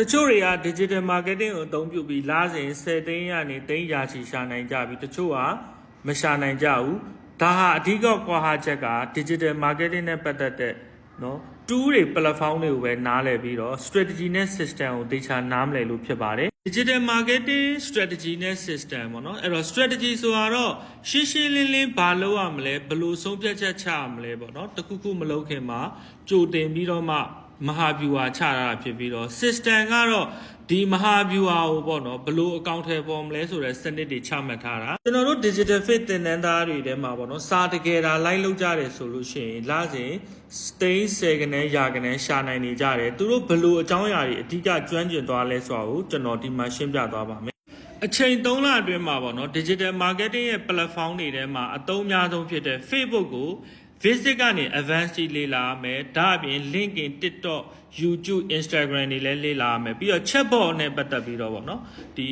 တချို့တွေက digital marketing ကိုအသုံးပြုပြီးလာစဉ်10သိန်းရနေသိန်းရာချီရှာနိုင်ကြပြီးတချို့ကမရှာနိုင်ကြဘူးဒါဟာအဓိကကွာဟာချက်က digital marketing နဲ့ပတ်သက်တဲ့နော် tool တွေ platform တွေကိုပဲနားလည်ပြီးတော့ strategy နဲ့ system ကိုသေချာနားမလည်လို့ဖြစ်ပါတယ် digital marketing strategy နဲ့ system ပေါ့နော်အဲ့တော့ strategy ဆိုတာတော့ရှင်းရှင်းလင်းလင်းဘာလုပ်ရမလဲဘယ်လိုဆုံးဖြတ်ချက်ချရမလဲပေါ့နော်တခုခုမလုပ်ခင်မှာကြိုတင်ပြီးတော့မှမဟာဗျူဟာချတာဖြစ်ပြီးတော့ system ကတော့ဒီမဟာဗျူဟာကိုပေါ့နော်ဘယ်လိုအကောင့်ထဲပေါ်မလဲဆိုတဲ့စနစ်တွေချမှတ်ထားတာကျွန်တော်တို့ digital fit သင်တန်းသားတွေထဲမှာပေါ့နော်စာတကယ်တာလိုက်လုပ်ကြတယ်ဆိုလို့ရှိရင်လာစဉ်သိန်း10ကနေရာကနေရှာနိုင်နေကြတယ်သူတို့ဘယ်လိုအကြောင်းအရာတွေအဓိကကျွမ်းကျင်သွားလဲဆိုတာကိုကျွန်တော်ဒီမှာရှင်းပြသွားပါမယ်အချိန်3လအတွင်းမှာပေါ့နော် digital marketing ရဲ့ platform တွေထဲမှာအသုံးအများဆုံးဖြစ်တဲ့ Facebook ကို visit ကနေ advanced ကြီးလေ့လာမယ်ဒါအပြင် LinkedIn TikTok YouTube Instagram တွေလည်းလေ့လာမယ်ပြီးတော့ chatbot နဲ့ပတ်သက်ပြီးတော့ပေါ့နော်ဒီ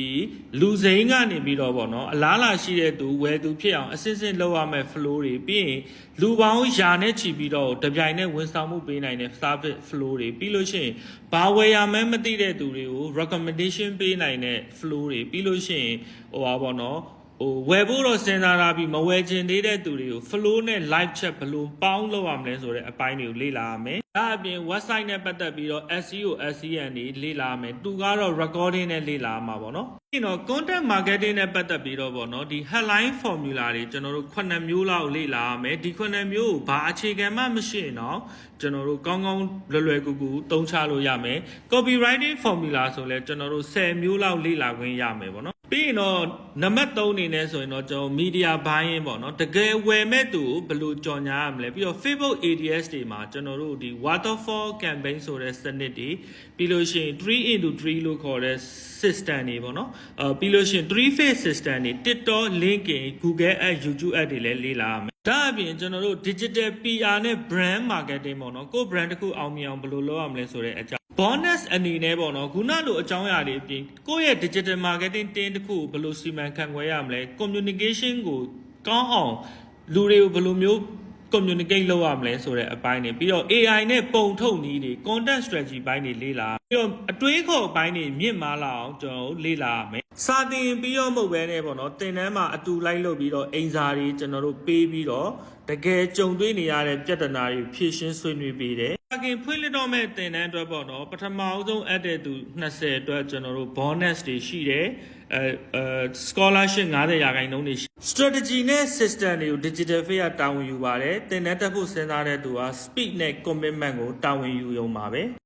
လူစိမ်းကနေပြီးတော့ပေါ့နော်အလားလာရှိတဲ့သူဝယ်သူဖြစ်အောင်အစစ်စစ်လုပ်ရမယ် flow တွေပြီးရင်လူပေါင်းရာနဲ့ချီပြီးတော့တပြိုင်နက်ဝန်ဆောင်မှုပေးနိုင်တဲ့ service flow တွေပြီးလို့ရှိရင်ဘာဝယ်ရမှန်းမသိတဲ့သူတွေကို recommendation ပေးနိုင်တဲ့ flow တွေပြီးလို့ရှိရင်ဟိုပါပေါ့နော်ဝယ်ဖို့တော့စဉ်းစားထားပြီးမဝယ်ချင်သေးတဲ့သူတွေကို flow နဲ့ live chat ဘယ်လိုပေါင်းလုပ်ရမလဲဆိုတဲ့အပိုင်းတွေကိုလေ့လာရမယ်။ဒါအပြင် website နဲ့ပတ်သက်ပြီးတော့ SEO SEM တွေလေ့လာရမယ်။သူကတော့ recording နဲ့လေ့လာရမှာပေါ့နော်။ပြီးတော့ content marketing နဲ့ပတ်သက်ပြီးတော့ပေါ့နော်ဒီ headline formula တွေကျွန်တော်တို့9မျိုးလောက်လေ့လာရမယ်။ဒီ9မျိုးကိုဘာအခြေခံမှမရှိရင်တော့ကျွန်တော်တို့ကောင်းကောင်းလွယ်ကူကူသုံးချလို့ရမယ်။ copywriting formula ဆိုလဲကျွန်တော်တို့10မျိုးလောက်လေ့လာခွင့်ရမယ်ပေါ့နော်။ပြီးရင်တော့နံပါတ်3အနေနဲ့ဆိုရင်တော့ကျွန်တော် media buying ပေါ့နော်တကယ်ဝယ်မဲ့သူကိုဘယ်လိုကြော်ညာရမလဲပြီးတော့ Facebook ADS တွေမှာကျွန်တော်တို့ဒီ waterfall campaign ဆိုတဲ့စနစ်တွေပြီးလို့ရှိရင် 3x3 လို့ခေါ်တဲ့ system တွေပေါ့နော်ပြီးလို့ရှိရင် 3 phase system တွေ TikTok LinkedIn Google Ads YouTube Ads တွေလည်းလေ့လာရမယ်ဒါအပြင်ကျွန်တော်တို့ digital PR နဲ့ brand marketing ပေါ့နော်ကို brand တစ်ခုအောင်မြင်အောင်ဘယ်လိုလုပ်ရမလဲဆိုတဲ့အကြောင်း bonus အနေနဲ့ပေါ့နော်ခုနလိုအကြောင်းအရာတွေအပြင်ကိုယ့်ရဲ့ digital marketing team တစ်ခုကိုဘယ်လိုစီမံခန့်ခွဲရမလဲ communication ကိုကောင်းအောင်လူတွေကိုဘယ်လိုမျိုး communicate လုပ်ရမလဲဆိုတဲ့အပိုင်းတွေပြီးတော့ AI နဲ့ပုံထုတ်နည်းတွေ content strategy ဘိုင်းတွေလေ့လာပြီးတော့အတွေးခေါ်ဘိုင်းတွေမြင့်မားလာအောင်ကျွန်တော်လေ့လာရမယ်စာသင်ပြီးတော့မဟုတ်ဘဲနဲ့ပေါ့နော်သင်တန်းမှာအတူလိုက်လုပ်ပြီးတော့အိမ်စာတွေကျွန်တော်တို့ပေးပြီးတော့တကယ်ကြုံတွေ့နေရတဲ့ပြဿနာတွေဖြေရှင်းဆွေးနွေးပေးတယ်အခင်ဖွင့်လှစ်တော့မဲ့သင်တန်းအတွက်ပေါ့နော်ပထမအောင်ဆုံးအပ်တဲ့သူ20အတွက်ကျွန်တော်တို့ bonus တွေရှိတယ်scholarship 50% တွေရှိ strategy နဲ့ system တွေကို digital fit တာဝန်ယူပါတယ်သင်တန်းတက်ဖို့စဉ်းစားတဲ့သူက speed နဲ့ commitment ကိုတာဝန်ယူရုံပါပဲ